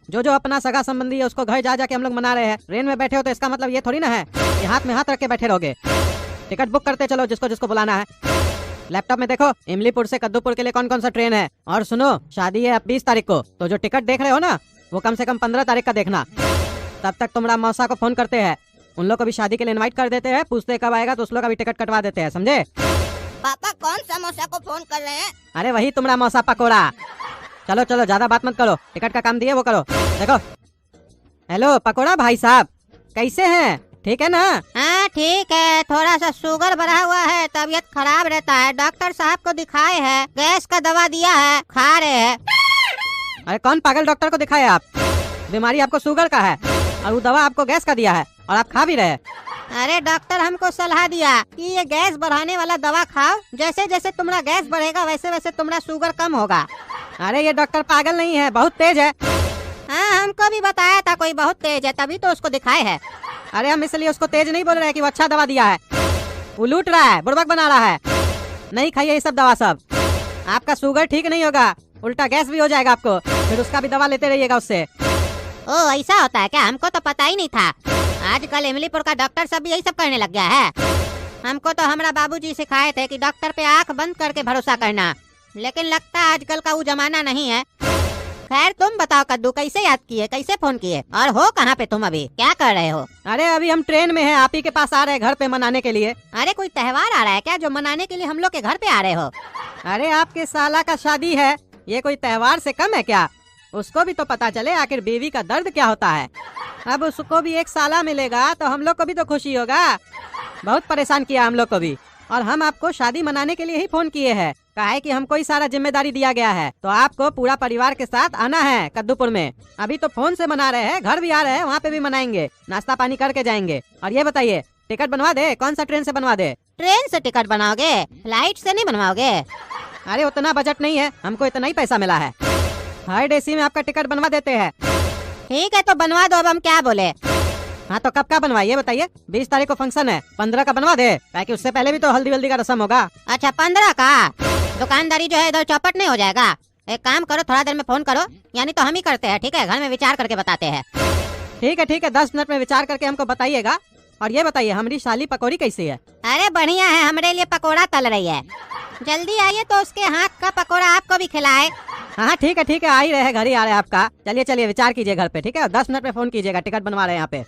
जो जो अपना सगा संबंधी है उसको घर जा जाके हम लोग मना रहे हैं। ट्रेन में बैठे हो तो इसका मतलब ये थोड़ी ना है कि हाथ में हाथ रख के बैठे रहोगे। टिकट बुक करते चलो जिसको जिसको बुलाना है। लैपटॉप में देखो इमलीपुर से कद्दूपुर के लिए कौन कौन सा ट्रेन है। और सुनो, शादी है अब 20 तारीख को, तो जो टिकट देख रहे हो ना वो कम से कम 15 तारीख का देखना। तब तक तुम्हारा मौसा को फोन करते हैं, उन लोग को भी शादी के लिए इनवाइट कर देते हैं, पूछते कब आएगा तो उस लोग का भी टिकट कटवा देते हैं, समझे? पापा कौन सा मौसा को फोन कर रहे हैं? अरे वही तुम्हारा मौसा पकोड़ा। चलो चलो ज्यादा बात मत करो, टिकट का काम दिए वो करो। देखो, हेलो पकोड़ा भाई साहब, कैसे हैं? ठीक है ना? हाँ ठीक है, थोड़ा सा शुगर बढ़ा हुआ है, तबीयत खराब रहता है, डॉक्टर साहब को दिखाए है, गैस का दवा दिया है, खा रहे हैं। अरे कौन पागल डॉक्टर को दिखाए आप? बीमारी आपको शुगर का है और वो दवा आपको गैस का दिया है और आप खा भी रहे। अरे डॉक्टर हमको सलाह दिया कि ये गैस बढ़ाने वाला दवा खाओ, जैसे जैसे तुम्हारा गैस बढ़ेगा वैसे वैसे तुम्हारा शुगर कम होगा। अरे ये डॉक्टर पागल नहीं है, बहुत तेज है। हाँ हमको भी बताया था कोई बहुत तेज है, तभी तो उसको दिखाए है। अरे हम इसलिए उसको तेज नहीं बोल रहे हैं कि वो अच्छा दवा दिया है, वो लूट रहा है, बुड़बक बना रहा है। नहीं खाइए ये सब दवा सब, आपका शुगर ठीक नहीं होगा, उल्टा गैस भी हो जाएगा आपको, फिर उसका भी दवा लेते रहिएगा उससे। ओ ऐसा होता है क्या? हमको तो पता ही नहीं था। आजकल इमलीपुर का डॉक्टर सब यही सब करने लग गया है। हमको तो हमारा बाबूजी सिखाए थे कि डॉक्टर पे आंख बंद करके भरोसा करना, लेकिन लगता है आजकल का वो जमाना नहीं है। खैर तुम बताओ कद्दू, कैसे याद किए, कैसे फोन किए और हो कहाँ पे तुम? अभी क्या कर रहे हो? अरे अभी हम ट्रेन में हैं, आप ही के पास आ रहे हैं घर पे मनाने के लिए। अरे कोई त्योहार आ रहा है क्या जो मनाने के लिए हम लोग के घर पे आ रहे हो? अरे आपके साला का शादी है, ये कोई त्योहार से कम है क्या? उसको भी तो पता चले आखिर बीवी का दर्द क्या होता है। अब उसको भी एक साला मिलेगा तो हम लोग को भी तो खुशी होगा। बहुत परेशान किया हम लोग को भी, और हम आपको शादी मनाने के लिए ही फोन किए हैं। काहे कि हमको ही सारा जिम्मेदारी दिया गया है, तो आपको पूरा परिवार के साथ आना है कद्दूपुर में। अभी तो फोन से मना रहे हैं, घर भी आ रहे हैं, वहाँ पे भी मनाएंगे, नाश्ता पानी करके जाएंगे। और ये बताइए टिकट बनवा दे, कौन सा ट्रेन से बनवा दे? ट्रेन से टिकट बनाओगे, फ्लाइट से नहीं बनवाओगे? अरे उतना बजट नहीं है, हमको इतना ही पैसा मिला है, थर्ड एसी में आपका टिकट बनवा देते हैं। ठीक है तो बनवा दो, अब हम क्या बोले। हाँ तो कब का बनवाइए बताइए? 20 तारीख को फंक्शन है, 15 का बनवा दे, ताकि उससे पहले भी तो हल्दी वल्दी का रस्म होगा। अच्छा 15 का? दुकानदारी जो है इधर चौपट नहीं हो जाएगा? एक काम करो, थोड़ा देर में फोन करो, यानी तो हम ही करते हैं, ठीक है? घर में विचार करके बताते हैं। ठीक है 10 मिनट में विचार करके हमको बताइएगा। और ये बताइए हमारी शाली पकौड़ी कैसी है? अरे बढ़िया है, हमारे लिए पकोड़ा तल रही है। जल्दी आइए तो उसके हाथ का पकोड़ा आपको भी खिलाए। हाँ ठीक है आ ही रहे हैं, घर ही आ रहे हैं आपका। चलिए विचार कीजिए घर पे, ठीक है? 10 मिनट में फोन कीजिएगा, टिकट बनवा रहे हैं यहाँ पे।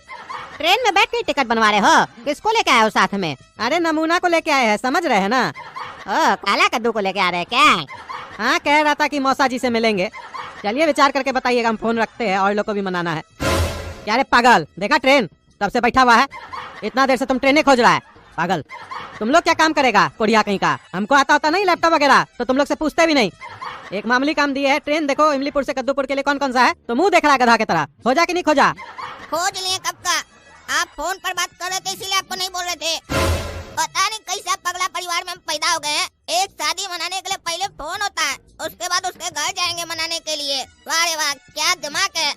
ट्रेन में बैठ के टिकट बनवा रहे हो? किसको लेके आए हो साथ में? अरे नमूना को लेके आए हैं, समझ रहे हैं ना? ओ काला कद्दू को लेके आ रहे हैं क्या? हाँ कह रहा था कि मौसा जी से मिलेंगे। चलिए विचार करके बताइएगा, हम फोन रखते हैं, और लोग को भी मनाना है। क्या रे पागल, देखा ट्रेन तब से बैठा हुआ है, इतना देर से तुम ट्रेनें खोज रहा है, पागल। तुम लोग क्या काम करेगा कोढ़िया कहीं का? हमको आता होता नहीं लैपटॉप वगैरह, तो तुम लोग से पूछते भी नहीं। एक मामूली काम दिए है, ट्रेन देखो इमलीपुर से कद्दूपुर के लिए कौन कौन सा है, तो मुंह देख रहा है गधा की तरह। खोजा कि नहीं खोजा? खोज लिए कब का, आप फोन पर बात कर रहे थे इसीलिए आपको नहीं बोल रहे थे। पता नहीं कैसा पगला परिवार में हम पैदा हो गए हैं। एक शादी मनाने के लिए पहले फोन होता है, उसके बाद उसके घर जाएंगे मनाने के लिए। वाह रे वाह, क्या दिमाग है।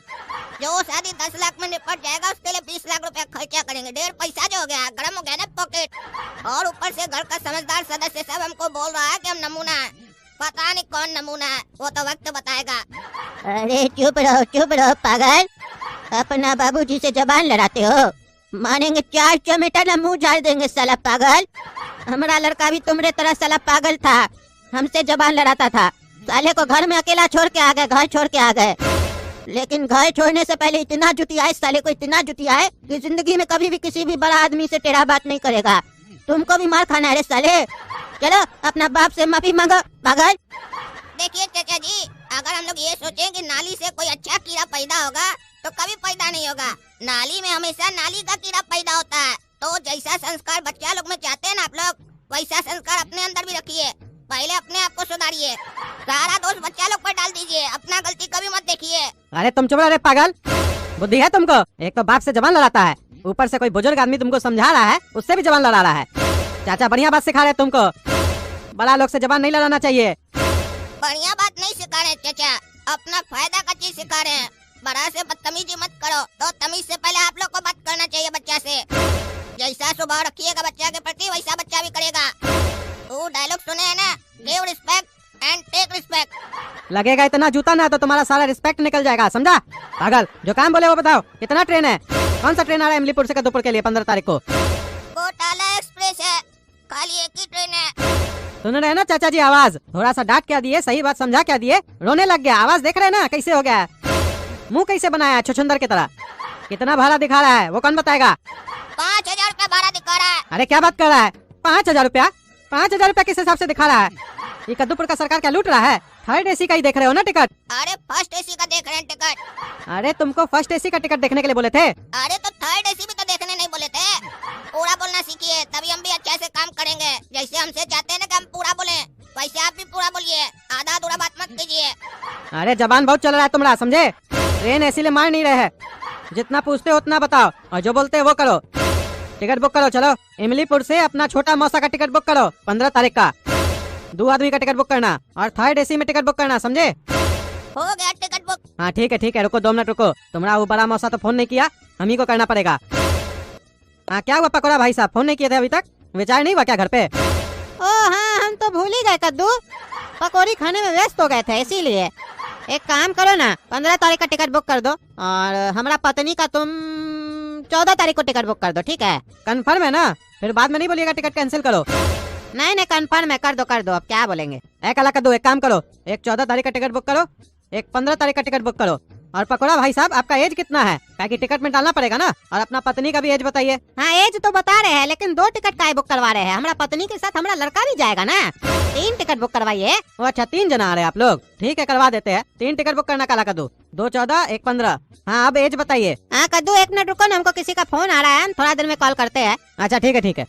जो शादी 10 लाख में निपट जाएगा उसके लिए 20 लाख रुपया खर्चा करेंगे। ढेर पैसा जो हो गया, गर्म हो गया ना पॉकेट। और ऊपर से घर का समझदार सदस्य सब हमको बोल रहा है कि हम नमूना है। पता नहीं कौन नमूना है, वो तो वक्त बताएगा। अरे चुप रहो पागल, अपना बाबूजी से जबान लड़ाते हो। मानेंगे 4 चमेटा ना मुँह झाड़ देंगे साला पागल। हमारा लड़का भी तुम्हारे तरह साला पागल था, हमसे जबान लड़ाता था। साले को घर में अकेला छोड़ के आ गए, घर छोड़ के आ गए। लेकिन घर छोड़ने से पहले इतना जुतिया है साले को, इतना जुतिया है कि जिंदगी में कभी भी किसी भी बड़ा आदमी से टेढ़ा बात नहीं करेगा। तुमको भी मार खाना है रे साले। चलो अपना बाप से माफी मांगो पागल। देखिए चाचा जी, अगर हम लोग ये सोचें कि नाली से कोई अच्छा कीड़ा पैदा होगा तो कभी पैदा नहीं होगा। नाली में हमेशा नाली का कीड़ा पैदा होता है। तो जैसा संस्कार बच्चा लोग में चाहते हैं ना आप लोग, वैसा संस्कार अपने अंदर भी रखिए। पहले अपने आप को सुधारिए, सारा दोष बच्चा लोग पर डाल दीजिए, अपना गलती कभी मत देखिए। अरे तुम चुप रहे पागल, बुद्धि है तुमको? एक तो बाप से जबान लड़ाता है, ऊपर से कोई बुजुर्ग आदमी तुमको समझा रहा है, उससे भी जबान लड़ा रहा है। चाचा बढ़िया बात सिखा रहे तुमको, बड़ा लोग से जबान नहीं लड़ाना चाहिए। बढ़िया बात नहीं सिखा रहे चाचा, अपना फायदा का चीज सिखा रहे हैं। बड़ा से बदतमीजी मत करो, तो तमीज से पहले आप लोग को बात करना चाहिए बच्चा से। जैसा स्वभाव रखिएगा बच्चा के प्रति, वैसा बच्चा भी करेगा। तू डायलॉग सुने है ना, give respect and take respect. लगेगा इतना जूता ना तो तुम्हारा सारा रिस्पेक्ट निकल जाएगा, समझा? पागल, जो काम बोले वो बताओ। कितना ट्रेन है? कौन सा ट्रेन आ रहा है इमलीपुर से कद्दूपुर के लिए 15 तारीख को? घोटाला एक्सप्रेस है, खाली एक ही ट्रेन है। सुन रहे ना चाचा जी आवाज? थोड़ा सा डांट क्या दिए, सही बात समझा क्या दिए? रोने लग गया। आवाज देख रहे ना कैसे हो गया है? मुंह कैसे बनाया है छुछुंदर की तरह? कितना भाड़ा दिखा रहा है वो कौन बताएगा? 5000 रुपया भाड़ा दिखा रहा है। अरे क्या बात कर रहा है? 5000 रुपया? 5000 रुपया किस हिसाब से दिखा रहा है? ये कद्दूपुर का सरकार क्या लूट रहा है? थर्ड एसी का ही देख रहे हो ना टिकट? अरे फर्स्ट एसी का देख रहे हैं टिकट। अरे तुमको फर्स्ट एसी का टिकट देखने के लिए बोले थे। अरे तो थर्ड एसी भी तो देखने नहीं बोले थे। पूरा बोलना सीखिए, तभी हम भी अच्छे से काम करेंगे। जैसे हमसे चाहते हैं ना कि हम पूरा बोले, वैसे आप भी पूरा बोलिए, आधा अधूरा बात मत कीजिए। अरे जबान बहुत चल रहा है तुम्हारा, समझे? ट्रेन इसीलिए मार नहीं रहे है। जितना पूछते हो उतना बताओ और जो बोलते हैं वो करो। टिकट बुक करो, चलो इमलीपुर से अपना छोटा मौसा का टिकट बुक करो 15 तारीख का। 2 आदमी का टिकट बुक करना और थर्ड एसी में टिकट बुक करना, समझे? हो गया टिकट बुक। हाँ ठीक है, रुको 2 मिनट रुको। तुम्हारा वो बड़ा मौसा तो फोन नहीं किया, हम ही को करना पड़ेगा। हाँ क्या हुआ पकौड़ा भाई साहब, फोन नहीं किए थे अभी तक? विचार नहीं हुआ क्या घर पे? ओ हाँ, हम तो भूल ही गए कद्दू, पकौड़ी खाने में व्यस्त हो गए थे इसीलिए। एक काम करो ना, 15 तारीख का टिकट बुक कर दो और हमारा पत्नी का तुम 14 तारीख को टिकट बुक कर दो, ठीक है? कंफर्म है ना? फिर बाद में नहीं बोलिएगा टिकट कैंसिल करो। नहीं कंफर्म है, कर दो अब क्या बोलेंगे। एक अला कर दो, एक काम करो, एक 14 तारीख का टिकट बुक करो, एक 15 तारीख का टिकट बुक करो। और पकौड़ा भाई साहब आपका एज कितना है? ताकि टिकट में डालना पड़ेगा ना। और अपना पत्नी का भी एज बताइए। हाँ एज तो बता रहे हैं, लेकिन 2 टिकट का बुक करवा रहे हैं। हमारा पत्नी के साथ हमारा लड़का भी जाएगा ना, 3 टिकट बुक करवाइए। वो अच्छा 3 जना आ रहे हैं आप लोग? ठीक है करवा देते हैं। 3 टिकट बुक करना काला कद्दू, 2 14 1 15। हाँ अब एज बताइए। हाँ कद्दू एक मिनट रुको ना, हमको किसी का फोन आ रहा है, हम थोड़ा देर में कॉल करते हैं। अच्छा ठीक है।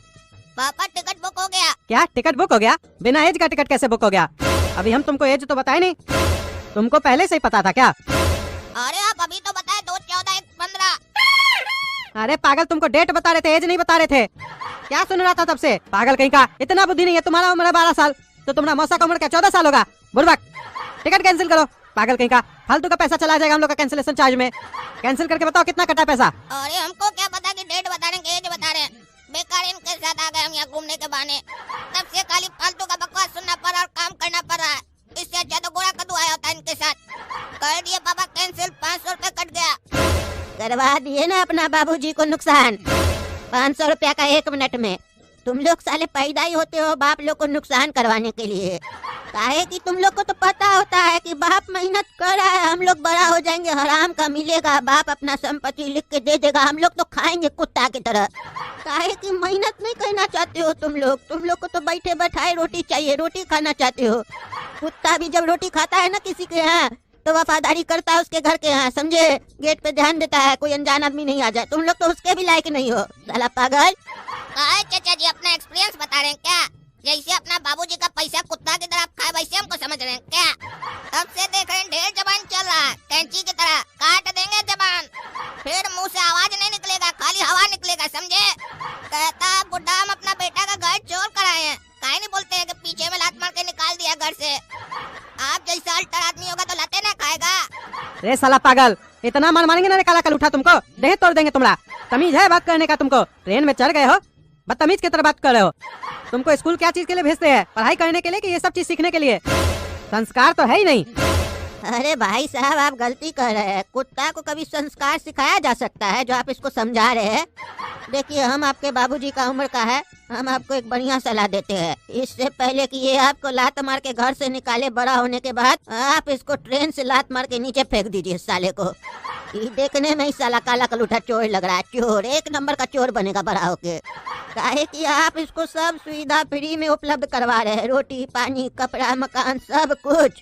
पापा टिकट बुक हो गया। क्या टिकट बुक हो गया? बिना एज का टिकट कैसे बुक हो गया? अभी हम तुमको एज तो बताए नहीं, तुमको पहले से ही पता था क्या? अरे आप अभी तो बताए 2 14 1 15। अरे पागल, तुमको डेट बता रहे थे, एज नहीं बता रहे थे। क्या सुन रहा था तब से? पागल कहीं का, इतना बुद्धि नहीं है। तुम्हारा उम्र 12 साल तो तुम्हारा मौसा का उम्र क्या 14 साल होगा? बुड़बक, टिकट कैंसिल करो। पागल कहीं का, फालतू का पैसा चला जाएगा हम लोग का कैंसिलेशन चार्ज में। कैंसिल करके बताओ कितना कटा पैसा? अरे हमको क्या पता कि डेट बता रहे हैं, एज बता रहे हैं। बेकार इनके साथ आ गए हम यहाँ घूमने के बहाने। तब से खाली फालतू का बकवास सुनना पड़ रहा और काम करना पड़ रहा है। इससे अच्छा तो गोरा कद्दू आया होता है इनके साथ। कर दिए पापा कैंसिल, 500 रुपए कट गया। करवा दिए ना अपना बाबूजी को नुकसान, 500 रुपया का 1 मिनट में। तुम लोग साले पैदा ही होते हो बाप लोग को नुकसान करवाने के लिए। काहे कि तुम लोग को तो पता होता है कि बाप मेहनत कर रहा है, हम लोग बड़ा हो जाएंगे, हराम का मिलेगा, बाप अपना संपत्ति लिख के दे देगा, हम लोग तो खाएंगे कुत्ता की तरह। काहे कि मेहनत नहीं करना चाहते हो तुम लोग को तो बैठे बैठाए रोटी चाहिए, रोटी खाना चाहते हो। कुत्ता भी जब रोटी खाता है ना किसी के यहाँ तो वफादारी करता है उसके घर के यहाँ, समझे? गेट पे ध्यान देता है, कोई अनजान आदमी नहीं आ जाए। तुम लोग तो उसके भी लायक नहीं हो, साला पागल। चाचा जी अपना एक्सपीरियंस बता रहे हैं क्या? जैसे अपना बाबूजी का पैसा कुत्ता की तरह खाए वैसे हमको समझ रहे हैं क्या? तब से देख रहे हैं ढेर जबान चल रहा है, कैंची की तरह काट देंगे जबान, फिर मुंह से आवाज नहीं निकलेगा, खाली हवा निकलेगा, समझे? कहता बुढ़ा हम अपना बेटा का घर चोर कराए हैं, काहे नहीं बोलते हैं कि पीछे में लात मार के निकाल दिया घर से। आप जैसा अल्टर आदमी होगा तो लाते ना खाएगा। रे साला पागल, इतना मार मारेंगे ना काला कल उठा तुमको, देह तोड़ देंगे तुम्हारा। तमीज है बात करने का तुमको? ट्रेन में चढ़ गए हो, बदतमीज की तरह बात कर रहे हो। तुमको स्कूल क्या चीज के लिए भेजते हैं? पढ़ाई करने के लिए कि ये सब चीज सीखने के लिए? संस्कार तो है ही नहीं। अरे भाई साहब आप गलती कर रहे हैं, कुत्ता को कभी संस्कार सिखाया जा सकता है जो आप इसको समझा रहे हैं? देखिए हम आपके बाबूजी का उम्र का है, हम आपको एक बढ़िया सलाह देते हैं। इससे पहले कि ये आपको लात मार के घर से निकाले बड़ा होने के बाद, आप इसको ट्रेन से लात मार के नीचे फेंक दीजिए साले को। ये देखने में ही साला काला कलूठा चोर लग रहा है, चोर 1 नंबर का चोर बनेगा बड़ा होके। काहे कि आप इसको सब सुविधा फ्री में उपलब्ध करवा रहे हैं, रोटी पानी कपड़ा मकान सब कुछ,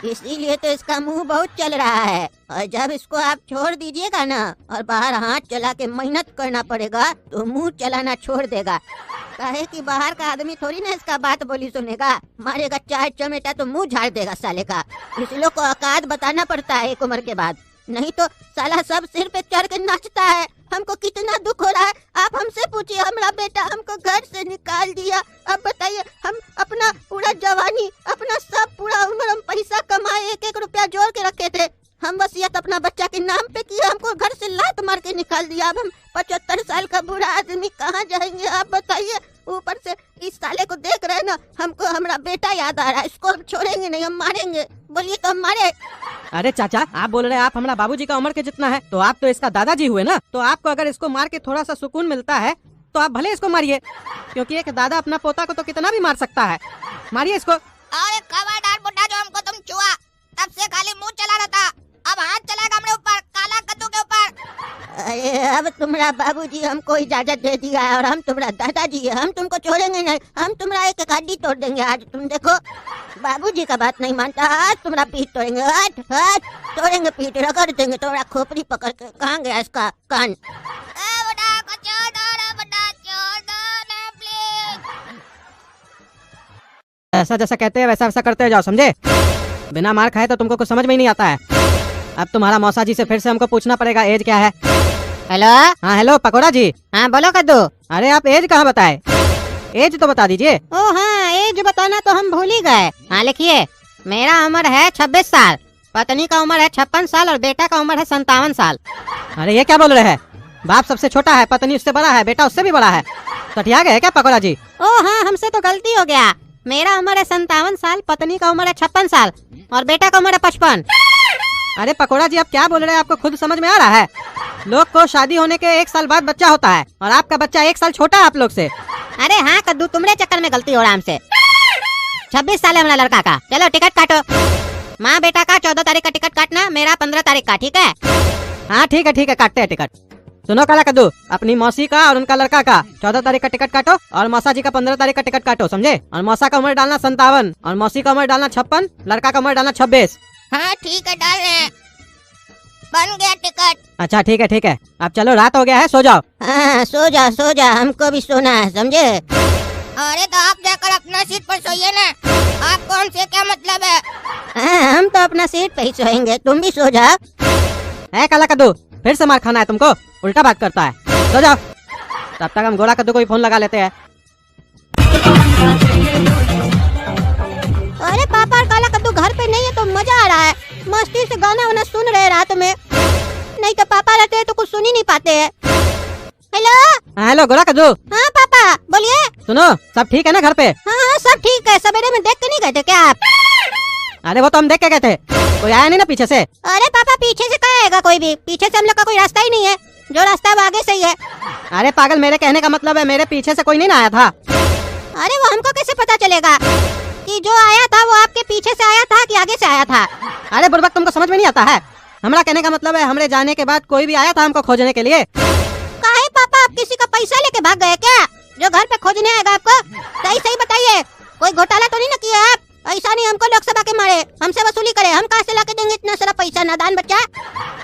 इसीलिए तो इसका मुंह बहुत चल रहा है। और जब इसको आप छोड़ दीजिएगा ना और बाहर हाथ चला के मेहनत करना पड़ेगा तो मुंह चलाना छोड़ देगा। काहे कि बाहर का आदमी थोड़ी ना इसका बात बोली सुनेगा, मारेगा 4 चमेटा तो मुंह झाड़ देगा साले का। इस लोग को औकात बताना पड़ता है एक उम्र के बाद, नहीं तो साला सब सिर पे चढ़ के नाचता है। हमको कितना दुख हो रहा है, आप हमसे पूछिए। हमारा बेटा हमको घर से निकाल दिया, अब बताइए हम अपना पूरा जवानी अपना सब पूरा उम्र हम पैसा कमाए 1-1 रुपया जोड़ के रखे थे, हम वसीयत अपना बच्चा के नाम पे किया, हमको घर से लात मार के निकाल दिया। अब हम 75 साल का बूढ़ा आदमी कहाँ जाएंगे आप बताइए। ऊपर से इस साले को देख रहे हैं ना, हमको हमारा बेटा याद आ रहा है। इसको हम छोड़ेंगे नहीं, हम मारेंगे। बोलिए तो हम मारे। अरे चाचा, आप बोल रहे हैं आप हमारा बाबूजी का उम्र के जितना है, तो आप तो इसका दादाजी हुए ना। तो आपको अगर इसको मार के थोड़ा सा सुकून मिलता है तो आप भले इसको मारिए, क्योंकि एक दादा अपना पोता को तो कितना भी मार सकता है। मारिए इसको। अरे खबरदार बुड्ढा, जो हमको तुम छुआ तब से खाली मुंह चला रहा था, अब हाथ चलाएगा हमरे ऊपर, काला कद्दू के ऊपर। अरे अब तुम्हारा बाबूजी हमको इजाजत दे दिया है और हम तुम्हारा दादाजी है, हम तुमको छोड़ेंगे नहीं। हम तुम्हारा एक हड्डी तोड़ देंगे आज। तुम देखो बाबूजी का बात नहीं मानता, आज तुम्हारा पीठ तोड़ेंगे। हाथ हाथ तोड़ेंगे, पीठ रगड़ देंगे, तुम्हारा खोपड़ी पकड़ के। कहाँ गया इसका कान? बुड्ढा को छोड़ दो रे, बुड्ढा छोड़ दो ना प्लीज। ऐसा जैसा कहते हैं वैसा वैसा करते जाओ, समझे? बिना मार खाए तो तुमको कुछ समझ में ही नहीं आता है। अब तुम्हारा मौसा जी से फिर से हमको पूछना पड़ेगा एज क्या है। हेलो। हाँ हेलो पकोड़ा जी। हाँ बोलो कद्दू। अरे आप एज कहाँ बताए? एज तो बता दीजिए। ओ हाँ, एज बताना तो हम भूल ही गए। हाँ लिखिए, मेरा उम्र है 26 साल, पत्नी का उम्र है 56 साल और बेटा का उम्र है 57 साल। अरे ये क्या बोल रहे हैं? बाप सबसे छोटा है, पत्नी उससे बड़ा है, बेटा उससे भी बड़ा है। सठिया गए क्या पकोड़ा जी? ओ हाँ, हमसे तो गलती हो गया। मेरा उम्र है 57 साल, पत्नी का उम्र है 56 साल और बेटा का उम्र है 55। अरे पकोड़ा जी आप क्या बोल रहे हैं? आपको खुद समझ में आ रहा है? लोग को शादी होने के 1 साल बाद बच्चा होता है और आपका बच्चा 1 साल छोटा है आप लोग से। अरे हाँ कद्दू, तुम्हारे चक्कर में गलती हो रहा है हमसे। 26 साल है हमारा लड़का का। चलो टिकट काटो। माँ बेटा का 14 तारीख का टिकट काटना, मेरा 15 तारीख का। ठीक है? हाँ ठीक है काटते हैं टिकट। सुनो काला कद्दू, अपनी मौसी का और उनका लड़का का 14 तारीख का टिकट काटो और मौसा जी का 15 तारीख का टिकट काटो, समझे? और मौसा का उम्र डालना 57 और मौसी का उम्र डालना 56, लड़का का उम्र डालना 26। हाँ ठीक है, डाल रहे हैं। बन गया टिकट। अच्छा ठीक है। अब चलो, रात हो गया है, सो जाओ। हाँ सो जा, हमको भी सोना है, समझे? अरे तो आप जाकर अपना सीट पर सोइए ना, आपको हमसे क्या मतलब है? हाँ, हम तो अपना सीट पे ही सोएंगे, तुम भी सो जाओ। है काला कद्दू, फिर से मार खाना है तुमको? उल्टा बात करता है। सो जाओ। तब तक हम गोला कद्दू को भी फोन लगा लेते हैं। अरे पापा और काला कद्दू घर पे नहीं है तो मजा आ रहा है, मस्ती से गाना वाना सुन रहे रात में। नहीं तो पापा रहते हैं तो कुछ सुन ही नहीं पाते हैं। हेलो। हाँ हेलो गोला कद्दू। हाँ पापा बोलिए। सुनो, सब ठीक है ना घर पे? हाँ सब ठीक है। सवेरे में देख के नहीं गए थे क्या आप? अरे वो तो हम देख के गए थे, कोई आया नहीं ना पीछे से? अरे पापा पीछे से कहाँ आएगा कोई भी? पीछे से हम लोग का कोई रास्ता ही नहीं है, जो रास्ता वो आगे से ही है। अरे पागल, मेरे कहने का मतलब है मेरे पीछे से कोई नहीं ना आया था। अरे वो हमको कैसे पता चलेगा कि जो आया था वो आपके पीछे से आया था कि आगे से आया था? अरे बुड़बक, तुमको समझ में नहीं आता है? हमारा कहने का मतलब है हमरे जाने के बाद कोई भी आया था हमको खोजने के लिए। काहे पापा, आप किसी का पैसा लेके भाग गए क्या जो घर पे खोजने आएगा आपको? सही बताइए, कोई घोटाला तो नहीं ना किया आप? ऐसा नहीं हमको लोकसभा के मारे हमसे वसूली करे, हम कहाँ से लाके देंगे इतना सारा पैसा, नादान बच्चा।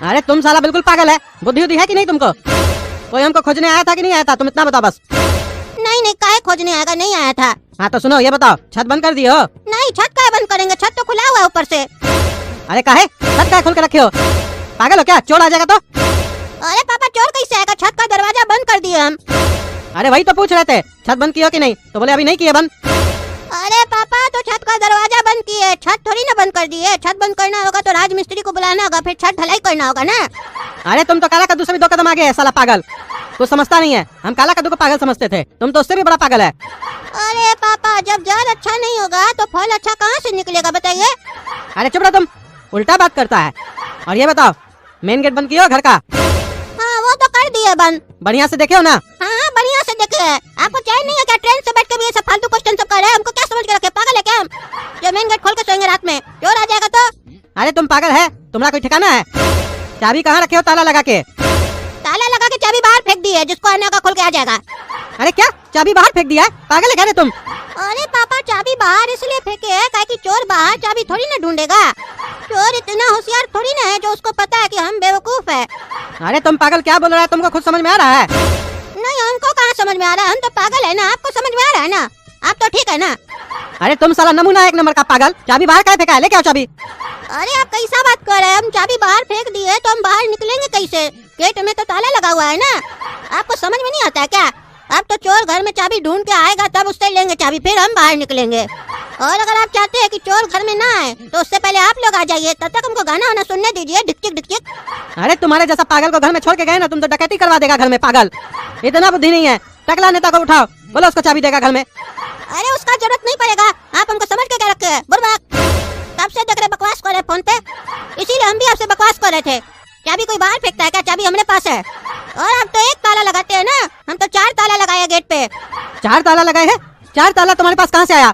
अरे तुम साला बिल्कुल पागल है, बुद्धि उद्धि है कि नहीं तुमको? कोई हमको खोजने आया था कि नहीं आया था, तुम इतना बताओ बस। नहीं काहे खोजने आएगा, नहीं आया था। हाँ तो सुनो, ये बताओ, छत बंद कर दियो? नहीं, छत काहे बंद करेंगे, छत तो खुला हुआ है ऊपर से। अरे काहे छत काहे खोल के रखे हो? पागल हो क्या? चोर आ जाएगा तो? अरे पापा चोर कैसे आएगा, छत का दरवाजा बंद कर दिए हम। अरे वही तो पूछ रहे थे, छत बंद किया कि नहीं? तो बोले अभी नहीं किया बंद। अरे पापा तो छत का दरवाजा बंद किए, छत थोड़ी ना बंद कर दिए। छत बंद करना होगा तो राज मिस्त्री को बुलाना होगा, फिर छत ढलाई करना होगा ना। अरे तुम तो काला कद्दू से भी 2 कदम आगे है साला पागल, कुछ समझता नहीं है। हम काला कद्दू को पागल समझते थे, तुम तो उससे भी बड़ा पागल है। अरे पापा जब जड़ अच्छा नहीं होगा तो फल अच्छा कहाँ से निकलेगा बताइए? अरे चुप रहो तुम, उल्टा बात करता है। और ये बताओ, मेन गेट बंद किया घर का? हाँ वो तो कर दिया बंद। बढ़िया से देखे हो ना? हाँ बढ़िया से देखे है। आपको चैन नहीं है क्या? ट्रेन से बैठ के भी ये सब फालतू क्वेश्चन सब कर रहे हैं, हमको क्या समझ के रखे? पागल है क्या हम जो मेन गेट खोल के सोएंगे रात में? चोर आ जाएगा तो? अरे तुम पागल है, तुम्हारा कोई ठिकाना है? चाबी कहाँ रखे हो ताला लगा के? ताला लगा के चाबी बाहर फेंक दी है, जिसको आने का खोल के आ जाएगा। अरे क्या चाबी बाहर फेंक दिया है? पागल है क्या रे तुम? अरे पापा चाबी बाहर इसलिए फेंके है काहे कि चोर बाहर चाबी थोड़ी ना ढूंढेगा। चोर इतना होशियार थोड़ी ना है जो उसको पता है कि हम बेवकूफ है। अरे तुम पागल क्या बोल रहा है? तुमको खुद समझ में आ रहा है? नहीं हमको कहाँ समझ में आ रहा है, हम तो पागल है ना, आपको समझ में आ रहा है ना? आप तो ठीक है ना? अरे तुम साला नमूना 1 नंबर का पागल, चाबी बाहर क्या फेंका है? लेके आओ चाबी। अरे आप कैसा बात कर रहे हैं? हम चाबी बाहर फेंक दिए तो हम बाहर निकलेंगे कैसे? गेट में तो ताला लगा हुआ है ना, आपको समझ में नहीं आता है क्या? अब तो चोर घर में चाबी ढूंढ के आएगा तब उससे लेंगे चाबी, फिर हम बाहर निकलेंगे। और अगर आप चाहते हैं कि चोर घर में ना आए तो उससे पहले आप लोग आ जाइए, तब तक हमको गाना वाना सुनने दीजिए, डिक्चिक डिक्चिक। अरे तुम्हारे जैसा पागल को घर में छोड़ के गए ना, तुम तो डकैती करवा देगा घर में। पागल, इतना बुद्धि नहीं है। टकला नेता को उठाओ, बोलो उसको चाबी देगा घर में। अरे उसका जरूरत नहीं पड़ेगा, आप हमको समझ के क्या रखे हैं बुर्बक। तब से देख रहे बकवास कर रहे फोन पे, इसीलिए हम भी आपसे बकवास कर रहे थे। चाबी कोई बाहर फेंकता है क्या? चाबी हमारे पास है। और आप तो एक ताला लगाते हैं ना, हम तो 4 ताला लगाए गेट पे। 4 ताला लगाए हैं? 4 ताला तुम्हारे पास कहाँ से आया?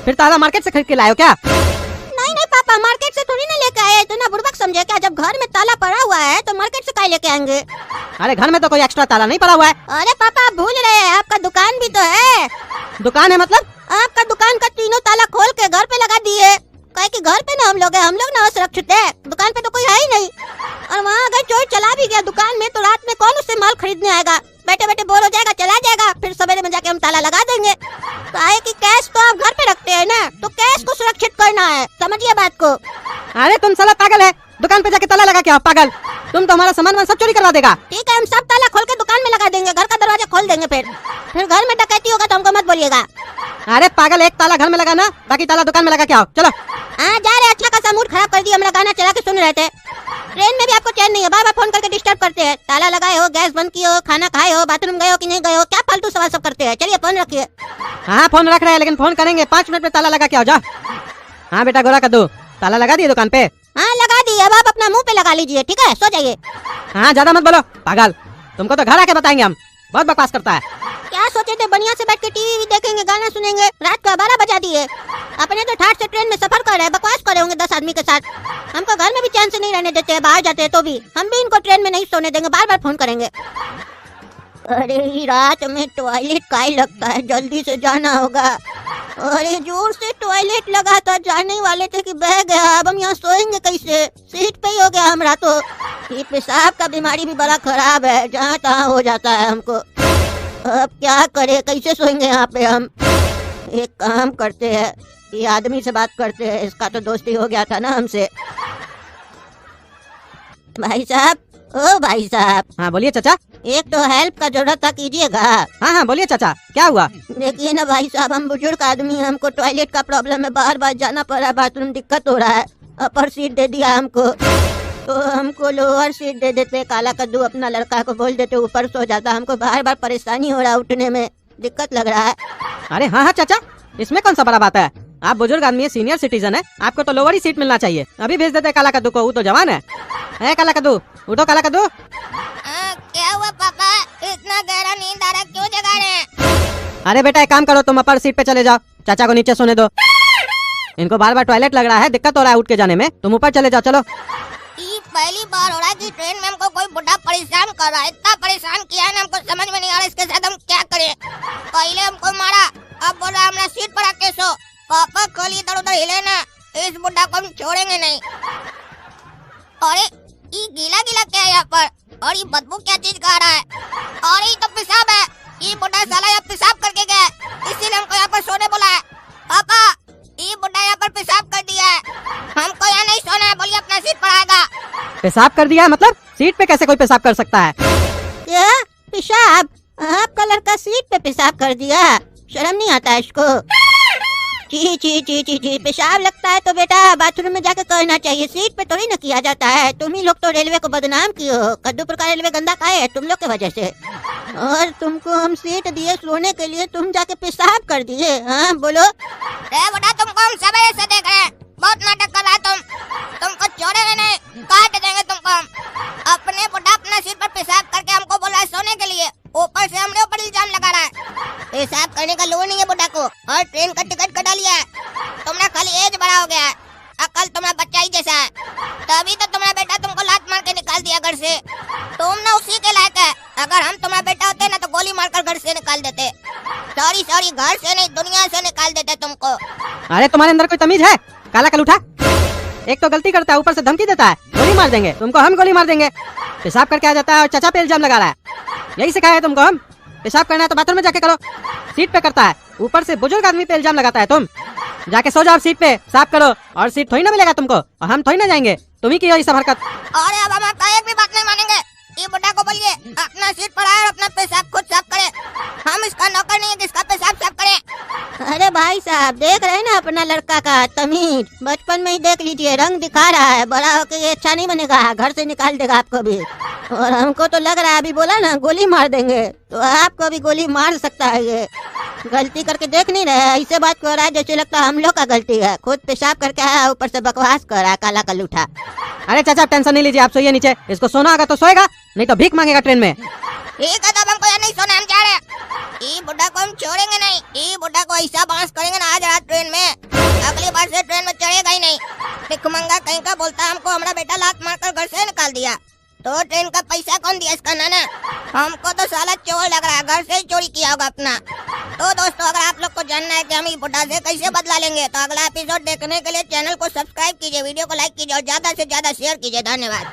फिर ताला मार्केट से खरीद के लाए हो क्या? नहीं नहीं पापा, मार्केट से थोड़ी ना लेके आए, तो ना बुर्बक समझे क्या? जब घर में ताला पड़ा हुआ है तो मार्केट से काहे लेके आएंगे? अरे घर में तो कोई एक्स्ट्रा ताला नहीं पड़ा हुआ है। अरे पापा आप भूल रहे हैं, आपका दुकान भी तो है। दुकान है मतलब? आपका दुकान का तीनों ताला खोल के घर पे लगा दिए। कहे कि घर पे ना हम लोग ना असुरक्षित है, दुकान पे तो कोई है ही नहीं। और वहाँ अगर चोर चला भी गया दुकान में तो रात में कौन उससे माल खरीदने आएगा? बैठे बैठे बोर हो जाएगा, चला जाएगा, फिर सवेरे में जाके हम ताला लगा देंगे। कहे कि कैश तो आप घर पे रखते हैं ना, तो कैश को सुरक्षित करना है, समझिए बात को। अरे तुम साला पागल है, दुकान पे जाके ताला लगा क्या पागल? तुम तो हमारा सामान सब चोरी करवा देगा। ठीक है, हम सब ताला खोल के दुकान में लगा देंगे, घर का दरवाजा खोल देंगे, फिर घर में डकैती होगा तो हमको मत बोलिएगा। अरे पागल, एक ताला घर में लगाना, बाकी ताला दुकान में लगा के आओ। चलो। हाँ जा रहे, अच्छा खासा मूड खराब कर दिया, हमारा गाना चला के सुन रहे थे। ट्रेन में भी आपको चैन नहीं है, बार बार फोन करके डिस्टर्ब करते हैं। ताला लगाए हो, गैस बंद किए हो, खाना खाए हो, बाथरूम गए हो कि नहीं गए हो, क्या फालतू सवाल सब करते हैं। चलिए फोन रखिए। हाँ फोन रख रहे हैं, लेकिन फोन करेंगे 5 मिनट में ताला लगा के आओ। जा। हाँ बेटा गोरा कद्दू, ताला लगा दिए दुकान पे? हाँ लगा दिए, अब आप अपना मुंह पे लगा लीजिए, ठीक है, सो जाइए। हाँ ज्यादा मत बोलो पागल, तुमको तो घर आके बताएंगे हम। बहुत बकवास करता है। क्या सोचे थे, बढ़िया से बैठ के टीवी देखेंगे, गाना सुनेंगे, रात का 12 बजा दिए। अपने तो ठाट से ट्रेन में सफर कर रहे हैं, बकवास कर रहे होंगे 10 आदमी के साथ। हमको घर में भी चैन से नहीं रहने देते हैं, बाहर जाते हैं तो भी। हम भी इनको ट्रेन में नहीं सोने देंगे, बार बार फोन करेंगे। अरे रात में टॉयलेट काहे लगता है, जल्दी से जाना होगा। अरे जोर से टॉयलेट लगा था, जाने वाले थे कि बह गया। अब हम यहाँ सोएंगे कैसे? सीट पे ही हो गया हमारा तो। ये पेशाब का बीमारी भी बड़ा खराब है, जहाँ तहाँ हो जाता है हमको। अब क्या करे, कैसे सोएंगे यहाँ पे हम? एक काम करते हैं, ये आदमी से बात करते हैं, इसका तो दोस्ती हो गया था ना हमसे। भाई साहब, ओ भाई साहब। हाँ बोलिए चाचा। एक तो हेल्प का जरूरत था, कीजिएगा। हाँ हाँ बोलिए चाचा, क्या हुआ? देखिए ना भाई साहब, हम बुजुर्ग आदमी हैं, हमको टॉयलेट का प्रॉब्लम है, बार बार जाना पड़ रहा है, बाथरूम दिक्कत हो रहा है। अपर सीट दे दिया हमको, तो हमको लोअर सीट दे देते। काला कद्दू अपना लड़का को बोल देते ऊपर सो जाता, हमको बार बार परेशानी हो रहा है, उठने में दिक्कत लग रहा है। अरे हाँ हाँ चाचा, इसमें कौन सा बड़ा बात है? आप बुजुर्ग आदमी है, सीनियर सिटीजन है, आपको तो लोअर ही सीट मिलना चाहिए। अभी भेज देते काला कद्दू को, वो तो जवान है। काला कद्दू उठो, काला कद्दू। क्या हुआ पापा, इतना गहरा नींद आ रहा, क्यों जगा रहे हैं? अरे बेटा एक काम करो, तुम अपर सीट पे चले जाओ, चाचा को नीचे सोने दो। इनको बार बार टॉयलेट लग रहा है, दिक्कत हो रहा है उठ के जाने में, तुम ऊपर चले जाओ। चलो। ये पहली बार हो रहा है कि ट्रेन में हमको कोई बुढ़ा परेशान कर रहा है। इतना परेशान किया है ना, हमको समझ में नहीं आ रहा इसके साथ हम क्या करें। पहले हमको मारा, अब बोल रहा है हमारा सीट पर आके सो। पापा कल इधर उधर हिले ना, इस बुढ़ा को हम छोड़ेंगे नहीं। अरे ये गीला गीला क्या है यहाँ पर, और ये बदबू क्या चीज का आ रहा है? और ये तो पेशाब है, ये बुढ़ा साला यहाँ पेशाब करके गया है, इसीलिए हमको यहाँ पर सोने बोला है। पापा ये बुढ़ा यहाँ पर पेशाब कर दिया है, हमको यहाँ नहीं सोना है, बोलिए अपना सीट पर आएगा। पेशाब कर दिया है मतलब? सीट पे कैसे कोई पेशाब कर सकता है? क्या पेशाब? आपका लड़का सीट पे पेशाब कर दिया? शर्म नहीं आता है इसको? ची ची ची ची ची, पेशाब लगता है तो बेटा बाथरूम में जाके करना चाहिए, सीट पे थोड़ी ना किया जाता है। तुम ही लोग तो रेलवे को बदनाम किए हो, कद्दूपुर का रेलवे गंदा खाए है तुम लोग के वजह से। और तुमको हम सीट दिए सोने के लिए, तुम जाके पेशाब कर दिए। हाँ बोलो। बेटा तुमको हम सवेरे से देख रहे हैं, बहुत नाटक कर रहा है तुमको छोड़ेंगे नहीं, काट देंगे तुमको हम। अपने बुढ़ा अपना सीट पर पेशाब करके हमको बोल रहा है सोने के लिए, ऊपर से हमने ऊपर इल्जाम लगा रहा है। पेशाब करने का लोन नहीं है बुढ़ा को, और ट्रेन का टिकट कटा लिया है। तुम्हारा खाली एज बड़ा हो गया है, अकल तुम्हारा बच्चा ही जैसा है, तभी तो तुम्हारा बेटा तुमको लात मार के निकाल दिया घर से। तुम ना उसी के लायक है, अगर हम तुम्हारा बेटा होते ना तो गोली मारकर घर से निकाल देते। सॉरी घर से नहीं दुनिया से निकाल देते तुमको। अरे तुम्हारे अंदर कोई तमीज है? काला कल उठा, एक तो गलती करता है, ऊपर से धमकी देता है, गोली मार देंगे तुमको, हम गोली मार देंगे। पेशाब करके आ जाता है और चाचा पे इल्जाम लगा रहा है, यही सिखाया है तुमको हम? पेशाब करना है तो बाथरूम में जाके करो, सीट पे करता है, ऊपर से बुजुर्ग आदमी पे इल्जाम लगाता है। तुम जाके सो जाओ सीट पे, साफ करो, और सीट थोड़ी ना मिलेगा तुमको, और हम थोड़ी ना जाएंगे, तुम ही की हो ये सब हरकत। अरे अब हम आपका एक भी बात नहीं मानेंगे, ये बुढ़ा को बोलिए अपना सीट पर आए और अपना पेशाब खुद साफ करे, हम इसका नौकर नहीं है जिसका पेशाब साफ करे। अरे भाई साहब देख रहे हैं ना, अपना लड़का का तमीज। बचपन में ही देख लीजिए, रंग दिखा रहा है, बड़ा होकर ये अच्छा नहीं बनेगा, घर से निकाल देगा आपको भी। और हमको तो लग रहा है, अभी बोला ना गोली मार देंगे, तो आपको भी गोली मार सकता है। ये गलती करके देख नहीं रहे, ऐसे बात कर रहा है जैसे लगता है हम लोग का गलती है। खुद पेशाब करके आया, ऊपर से बकवास कर रहा है, काला कलूठा। अरे चाचा टेंशन नहीं लीजिए, आप सोइए नीचे। इसको सोना होगा तो सोएगा, नहीं तो भीख मांगेगा ट्रेन में। ठीक है, तब हमको यहाँ नहीं सोना, हम जा रहे हैं। ये बुड्ढा को हम छोड़ेंगे नहीं, ये बुड्ढा को ऐसा बांस करेंगे ना आज रात ट्रेन में, अगली बार से ट्रेन में चढ़ेगा ही नहीं। भिखमंगा कहीं का बोलता है हमको हमारा बेटा लात मारकर घर से निकाल दिया, तो ट्रेन का पैसा कौन दिया इसका नाना? हमको तो साला चोर लग रहा है, घर से ही चोरी किया होगा अपना। तो दोस्तों, अगर आप लोग को जानना है कि हम इस बुड्ढा से कैसे बदला लेंगे, तो अगला एपिसोड देखने के लिए चैनल को सब्सक्राइब कीजिए, वीडियो को लाइक कीजिए और ज्यादा से ज्यादा शेयर कीजिए। धन्यवाद।